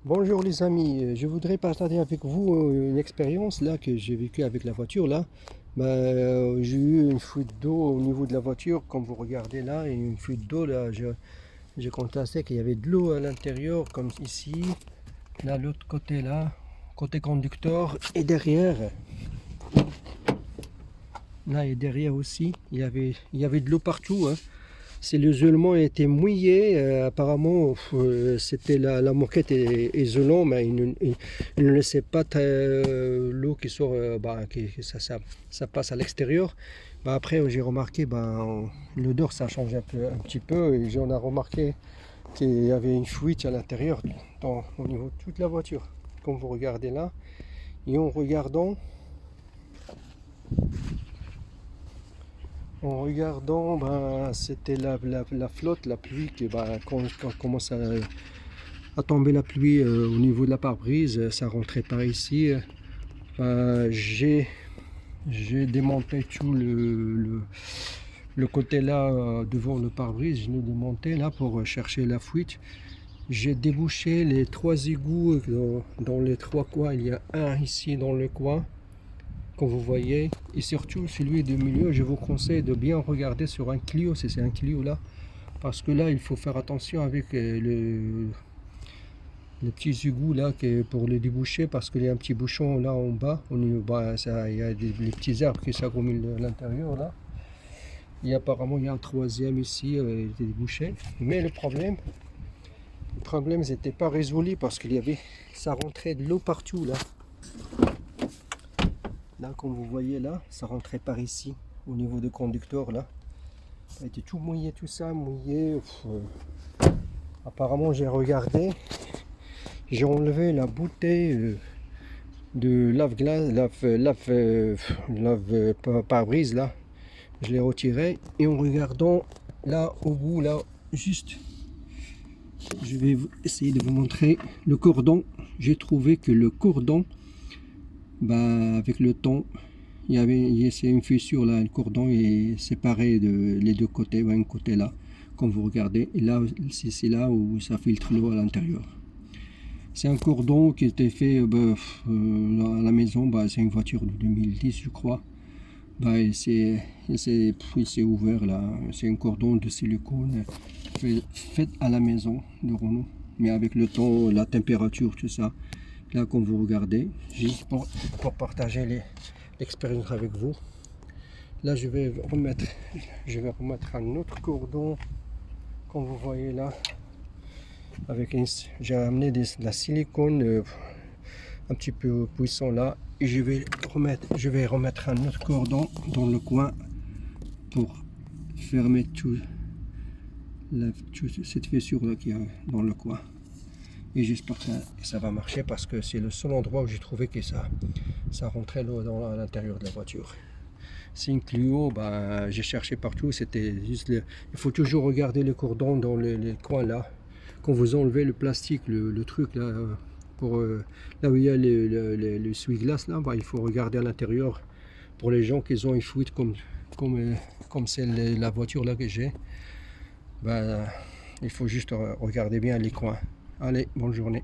Bonjour les amis, je voudrais partager avec vous une expérience là que j'ai vécue avec la voiture là. J'ai eu une fuite d'eau au niveau de la voiture, comme vous regardez là, et une fuite d'eau là. J'ai constaté qu'il y avait de l'eau à l'intérieur, comme ici, là l'autre côté là, côté conducteur et derrière. Là et derrière aussi, il y avait de l'eau partout, hein. C'est l'isolement était mouillé. Apparemment, c'était la moquette est isolant, mais il ne laissait pas l'eau qui sort, ça passe à l'extérieur. Après, j'ai remarqué, l'odeur ça change un petit peu, et j'en ai remarqué qu'il y avait une fuite à l'intérieur, au niveau de toute la voiture. Comme vous regardez là, et en regardant, c'était la flotte, la pluie, quand commence à tomber la pluie au niveau de la pare-brise, ça rentrait par ici. J'ai démonté tout le côté là devant le pare-brise, je l'ai démonté là pour chercher la fuite. J'ai débouché les trois égouts dans les trois coins. Il y a un ici dans le coin, comme vous voyez, et surtout celui du milieu. Je vous conseille de bien regarder sur un Clio, si c'est un Clio là, parce que là il faut faire attention avec les petits égouts là pour les déboucher, parce qu'il y a un petit bouchon là en bas au niveau, il y a les petits arbres qui s'agglomerent à l'intérieur là, et apparemment il y a un troisième ici débouché, mais le problème n'était pas résolu, parce qu'il y avait, ça rentrait de l'eau partout là. Là, comme vous voyez là, ça rentrait par ici, au niveau du conducteur là. Ça a été tout mouillé, tout ça, mouillé. Apparemment, j'ai regardé, j'ai enlevé la bouteille de lave-glace, pare-brise là. Je l'ai retiré, et en regardant là, au bout là, juste, je vais essayer de vous montrer le cordon. J'ai trouvé que le cordon, avec le temps, c'est une fissure là, le cordon est séparé de les deux côtés, un côté là, comme vous regardez, et là c'est là où ça filtre l'eau à l'intérieur. C'est un cordon qui était fait à la maison. C'est une voiture de 2010 je crois. Il s'est ouvert là. C'est un cordon de silicone fait à la maison de Renault, mais avec le temps, la température, tout ça. Là, comme vous regardez, juste pour partager l'expérience avec vous. Là, je vais remettre un autre cordon, comme vous voyez là. J'ai amené de la silicone un petit peu puissant là, et je vais remettre un autre cordon dans le coin pour fermer toute cette fissure là qu'il y a dans le coin. Et j'espère que ça va marcher, parce que c'est le seul endroit où j'ai trouvé que ça rentrait l'eau à l'intérieur de la voiture. C'est une Clio, j'ai cherché partout, c'était juste il faut toujours regarder le cordon dans les coins là. Quand vous enlevez le plastique, le truc là, pour là où il y a le essuie-glace là, il faut regarder à l'intérieur, pour les gens qui ont une fuite comme c'est la voiture là que j'ai. Il faut juste regarder bien les coins. Allez, bonne journée.